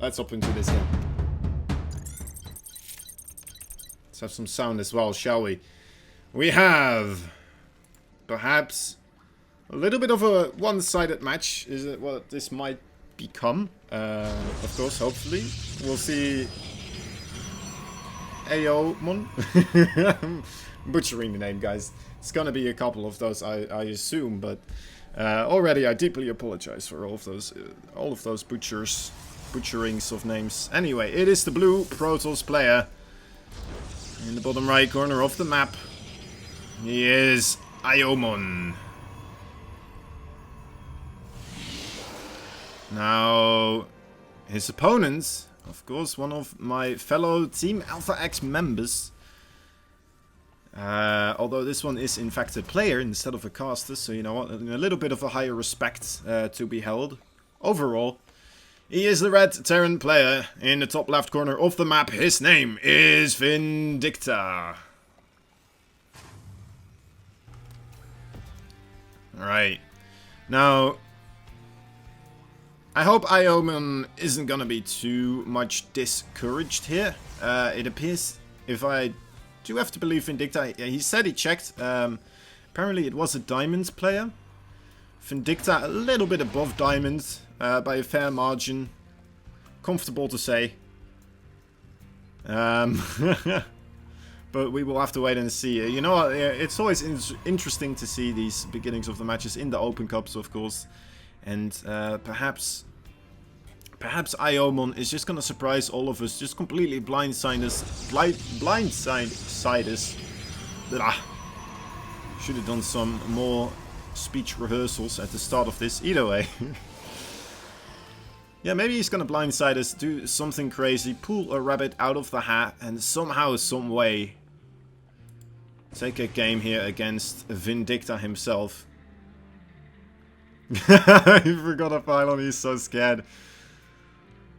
let's hop into this here. Let's have some sound as well, shall we? We have perhaps a little bit of a one-sided match. Is it what this might become? Of course, hopefully. We'll see. Aiomon. Butchering the name, guys. It's gonna be a couple of those, I assume, but already I deeply apologize for all of those butcherings of names. Anyway, it is the blue Protoss player in the bottom right corner of the map. He is Aiomon. Now, his opponent, of course, one of my fellow Team Alpha X members. Although this one is in fact a player instead of a caster, so you know what, a little bit of a higher respect to be held. Overall, he is the red Terran player in the top left corner of the map. His name is Vindicta. Alright. Now, I hope Aiomon isn't gonna be too much discouraged here. It appears, if I do have to believe Vindicta, he said he checked. Apparently it was a diamond player. Vindicta a little bit above diamond by a fair margin. Comfortable to say. But we will have to wait and see. You know, it's always interesting to see these beginnings of the matches in the Open Cups, of course. And perhaps Aiomon is just gonna surprise all of us, just completely blindside us. Should have done some more speech rehearsals at the start of this. Either way. Yeah, maybe he's gonna blindside us, do something crazy, pull a rabbit out of the hat, and somehow, some way, take a game here against Vindicta himself. He forgot a pylon, he's so scared.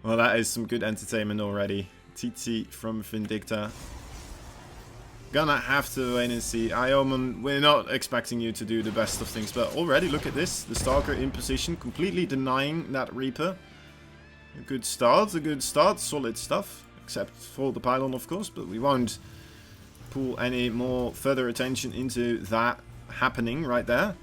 Well, that is some good entertainment already. TT from Vindicta. Gonna have to wait and see. Aiomon, we're not expecting you to do the best of things, but already look at this. The Stalker in position, completely denying that Reaper. A good start, solid stuff. Except for the pylon, of course, but we won't pull any more further attention into that happening right there.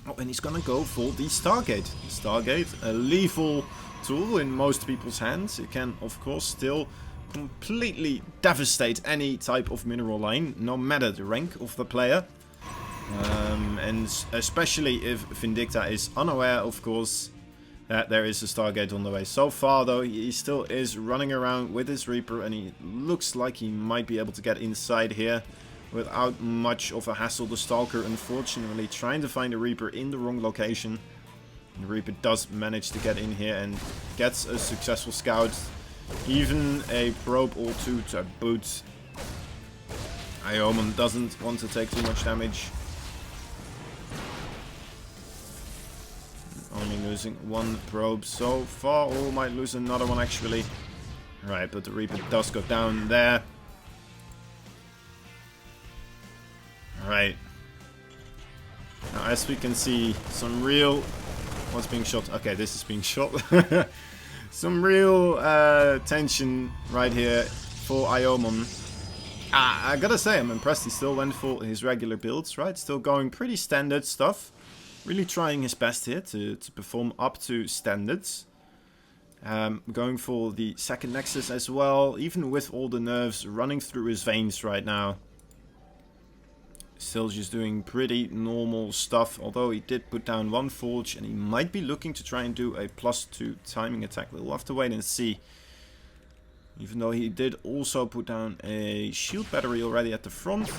Oh, and he's gonna go for the Stargate. Stargate, a lethal tool in most people's hands. It can, of course, still completely devastate any type of mineral line, no matter the rank of the player. And especially if Vindicta is unaware, of course, that there is a Stargate on the way. So far, though, he still is running around with his Reaper, and he looks like he might be able to get inside here without much of a hassle. The Stalker, unfortunately, trying to find a Reaper in the wrong location. The Reaper does manage to get in here and gets a successful scout. Even a probe or two to boot. Aiomon doesn't want to take too much damage. Only losing one probe so far, or might lose another one actually. Right, but the Reaper does go down there. Alright. Now, as we can see, some real... What's being shot? Okay, this is being shot. Some real tension right here for Aiomon. I gotta say, I'm impressed he still went for his regular builds, right? Still going pretty standard stuff. Really trying his best here to perform up to standards. Going for the second Nexus as well, even with all the nerves running through his veins right now. Still just doing pretty normal stuff, although he did put down one Forge and he might be looking to try and do a +2 timing attack. We'll have to wait and see. Even though he did also put down a shield battery already at the front.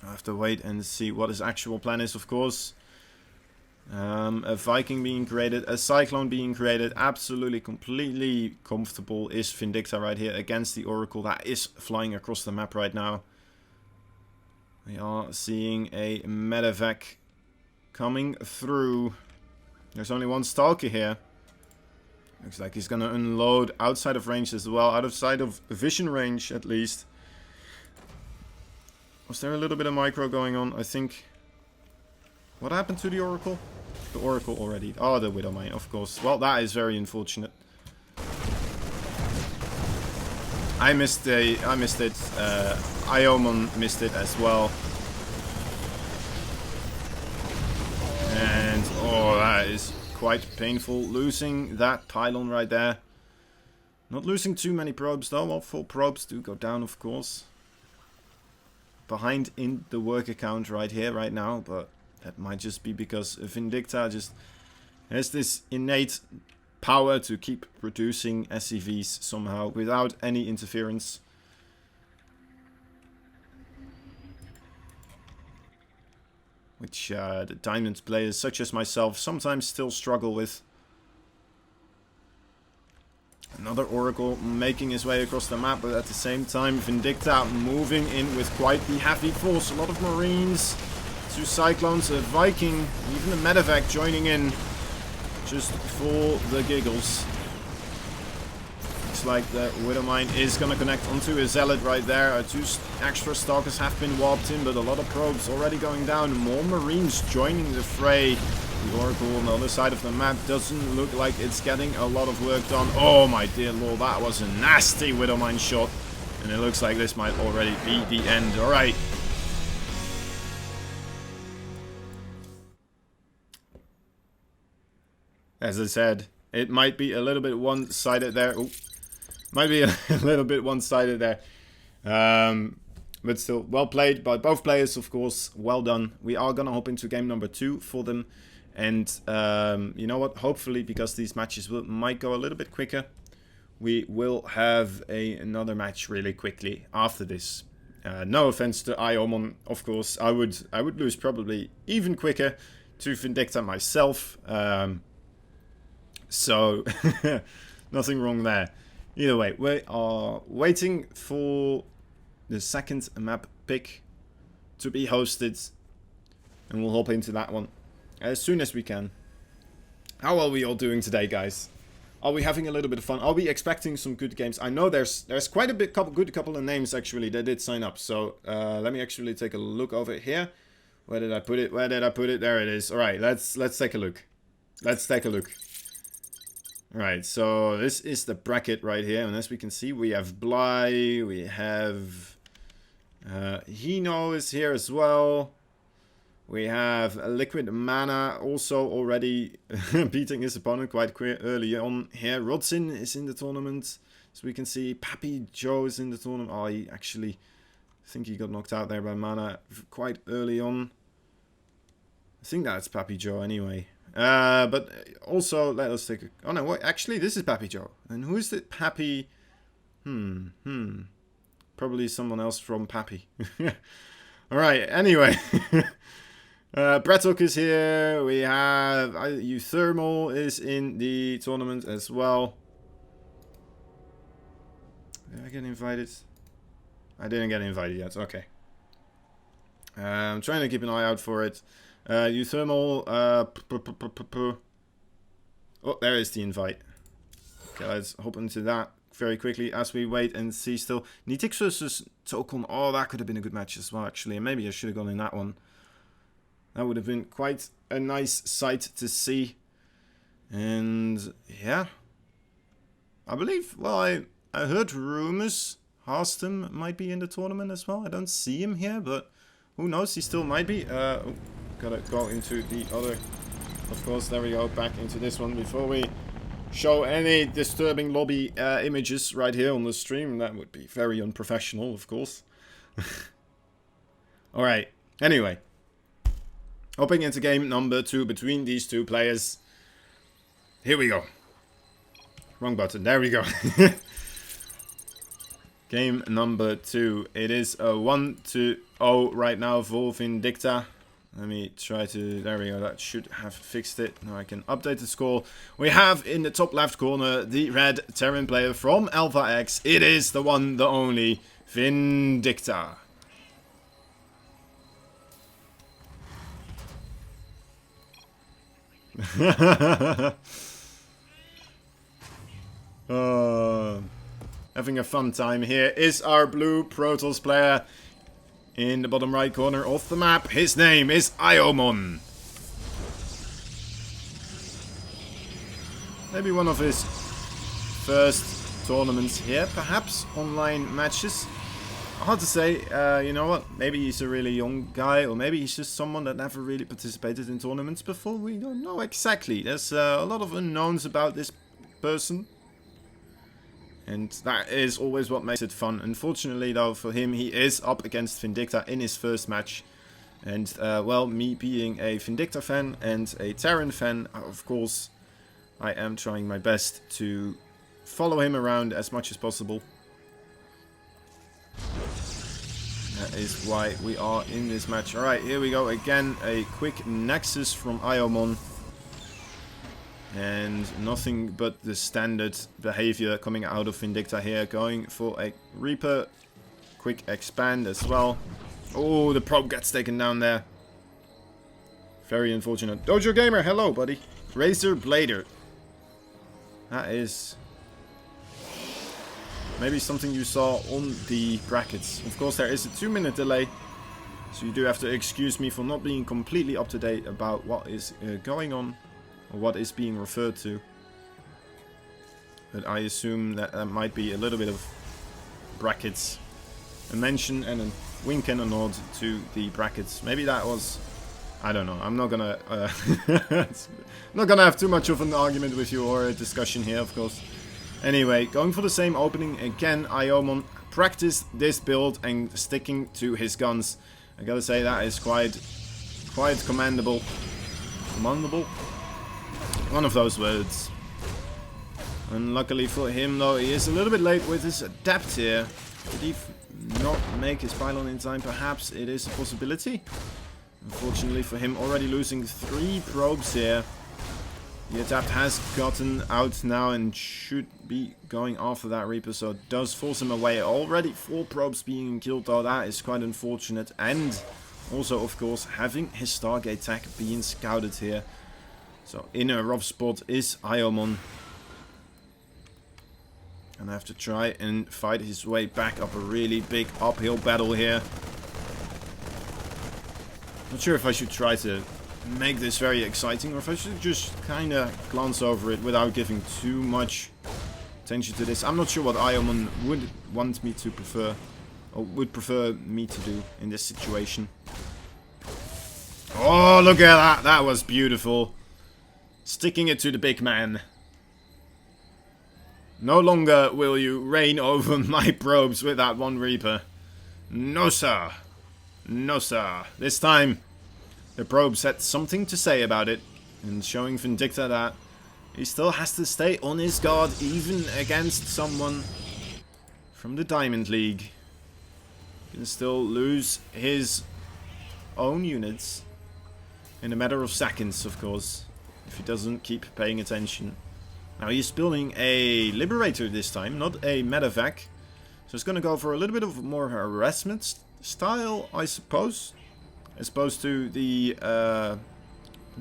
I'll have to wait and see what his actual plan is, of course. A Viking being created, a Cyclone being created, absolutely completely comfortable is Vindicta right here against the Oracle that is flying across the map right now. We are seeing a medevac coming through. There's only one Stalker here. Looks like he's gonna unload outside of range as well, outside of vision range at least. Was there a little bit of micro going on? I think... What happened to the Oracle? the Oracle already. Oh, the Widow Mine, of course. Well, that is very unfortunate. I missed it. Aiomon missed it as well. And, oh, that is quite painful. Losing that pylon right there. Not losing too many probes though. Well, 4 probes do go down, of course. Behind in the worker count right here, right now. But that might just be because Vindicta just has this innate power to keep producing SCVs somehow without any interference. Which the diamond players such as myself sometimes still struggle with. Another Oracle making his way across the map, but at the same time Vindicta moving in with quite the heavy force. A lot of Marines, 2 Cyclones, a Viking, even a Medevac joining in just for the giggles. Looks like the Widowmine is going to connect onto a Zealot right there. 2 extra Stalkers have been warped in, but a lot of probes already going down. More Marines joining the fray. The Oracle on the other side of the map doesn't look like it's getting a lot of work done. Oh my dear lord, that was a nasty Widowmine shot. And it looks like this might already be the end. Alright. As I said, it might be a little bit one-sided there. Ooh. Might be a little bit one-sided there. But still, well played by both players, of course. Well done. We are going to hop into game number 2 for them. And you know what? Hopefully, because these matches might go a little bit quicker, we will have another match really quickly after this. No offense to Aiomon, of course. I would lose probably even quicker to Vindicta myself. So, nothing wrong there. Either way, we are waiting for the second map pick to be hosted. And we'll hop into that one as soon as we can. How are we all doing today, guys? Are we having a little bit of fun? Are we expecting some good games? I know there's quite a good couple of names actually that did sign up. So let me actually take a look over here. Where did I put it? Where did I put it? There it is. All right, let's take a look. Let's take a look. All right, so this is the bracket right here, and as we can see, we have Bly, we have Hino is here as well. We have Liquid Mana also already beating his opponent quite early on here. Rodzin is in the tournament. As we can see, Pappy Joe is in the tournament. Oh, I think he got knocked out there by Mana quite early on. I think that's Pappy Joe anyway. But also, let us take a... Oh no, wait, actually this is Pappy Joe. And who is the Pappy? Probably someone else from Pappy. Alright, anyway. Bretok is here. We have Euthermal is in the tournament as well. Did I get invited? I didn't get invited yet. Okay. I'm trying to keep an eye out for it. Euthermal. Oh, there is the invite. Okay, let's hop into that very quickly as we wait and see still. Nitix versus Tokon. Oh, that could have been a good match as well, actually. And maybe I should have gone in that one. That would have been quite a nice sight to see. And yeah. I believe, well, I heard rumors Harston might be in the tournament as well. I don't see him here, but who knows? He still might be. Gotta go into the other. Of course, there we go. Back into this one before we show any disturbing lobby images right here on the stream. That would be very unprofessional, of course. Alright. Anyway. Hopping into game number 2 between these two players. Here we go. Wrong button. There we go. Game number 2. It is a 1-0 right now for Vindicta. Let me try to... There we go. That should have fixed it. Now I can update the score. We have in the top left corner the red Terran player from Alpha X. It is the one, the only, Vindicta. Having a fun time here is our blue Protoss player in the bottom right corner of the map. His name is Aiomon. Maybe one of his first tournaments here, perhaps online matches. Hard to say. You know what? Maybe he's a really young guy, or maybe he's just someone that never really participated in tournaments before. We don't know exactly. There's a lot of unknowns about this person. And that is always what makes it fun. Unfortunately, though, for him, he is up against Vindicta in his first match. And, well, me being a Vindicta fan and a Terran fan, of course, I am trying my best to follow him around as much as possible. That is why we are in this match. Alright, here we go again. A quick Nexus from Aiomon. And nothing but the standard behavior coming out of Vindicta here. Going for a Reaper. Quick expand as well. Oh, the probe gets taken down there. Very unfortunate. Dojo Gamer, hello buddy. Razor Blader. That is maybe something you saw on the brackets. Of course, there is a 2-minute delay. So you do have to excuse me for not being completely up to date about what is going on. Or what is being referred to. But I assume that that might be a little bit of brackets. A mention and a wink and a nod to the brackets. Maybe that was... I don't know. I'm not gonna... not gonna have too much of an argument with you or a discussion here, of course. Anyway, going for the same opening again. Aiomon practiced this build and sticking to his guns. I gotta say that is quite commendable. Commendable? One of those words. Unluckily for him, though, he is a little bit late with his adapt here. Did he not make his pylon in time? Perhaps it is a possibility. Unfortunately for him, already losing 3 probes here. The adapt has gotten out now and should be going after that Reaper, so it does force him away. Already 4 probes being killed, though. That is quite unfortunate. And also, of course, having his Stargate tech being scouted here. So in a rough spot is Aiomon. And I have to try and fight his way back up a really big uphill battle here. Not sure if I should try to make this very exciting or if I should just kind of glance over it without giving too much attention to this. I'm not sure what Aiomon would want me to prefer, or would prefer me to do in this situation. Oh, look at that. That was beautiful. Sticking it to the big man. No longer will you reign over my probes with that one Reaper. No, sir. No, sir. This time, the probes had something to say about it. And showing Vindicta that he still has to stay on his guard, even against someone from the Diamond League. He can still lose his own units in a matter of seconds, of course, if he doesn't keep paying attention. Now he's building a Liberator this time, not a Medevac. So it's going to go for a little bit of more harassment style, I suppose. As opposed to the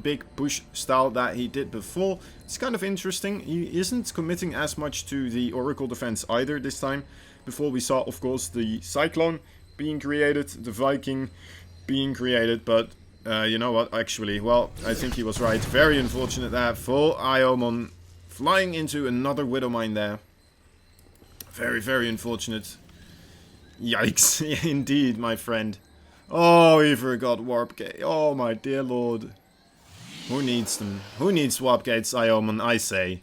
big push style that he did before. It's kind of interesting. He isn't committing as much to the Oracle defense either this time. Before we saw, of course, the Cyclone being created, the Viking being created, but you know what, actually, well, I think he was right. Very unfortunate that for Aiomon flying into another Widow Mine there. Very, very unfortunate. Yikes, indeed, my friend. Oh, he forgot Warp Gate. Oh, my dear lord. Who needs them? Who needs Warp Gates, Aiomon, I say?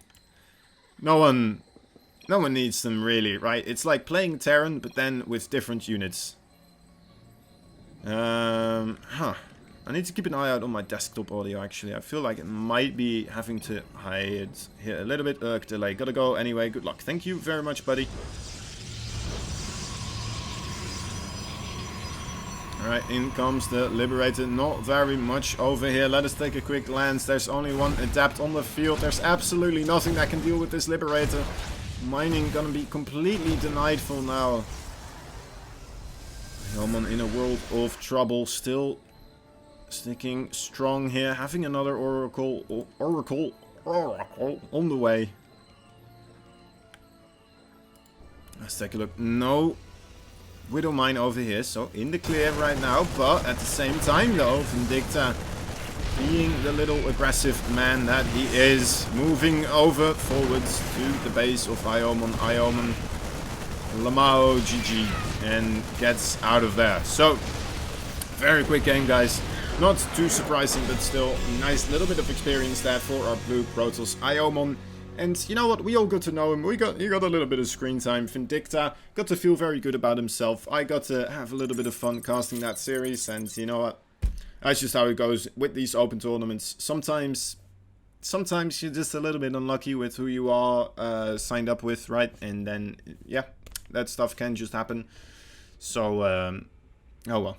No one needs them, really, right? It's like playing Terran, but then with different units. I need to keep an eye out on my desktop audio, actually. I feel like it might be having to hide here a little bit. Delay. Gotta go anyway. Good luck. Thank you very much, buddy. Alright, in comes the Liberator. Not very much over here. Let us take a quick glance. There's only one Adapt on the field. There's absolutely nothing that can deal with this Liberator. Mining gonna be completely denied for now. Aiomon in a world of trouble. Still sticking strong here. Having another Oracle on the way. Let's take a look. No Widow Mine over here, so in the clear right now. But at the same time, though, Vindicta being the little aggressive man that he is, moving over forwards to the base of Aiomon. Aiomon Lamao GG and gets out of there. So, very quick game, guys. Not too surprising, but still nice little bit of experience there for our blue Protoss Aiomon. And you know what? We all got to know him. He got a little bit of screen time. Vindicta got to feel very good about himself. I got to have a little bit of fun casting that series. And you know what? That's just how it goes with these open tournaments. Sometimes you're just a little bit unlucky with who you are signed up with, right? And then, yeah, that stuff can just happen. So, oh well.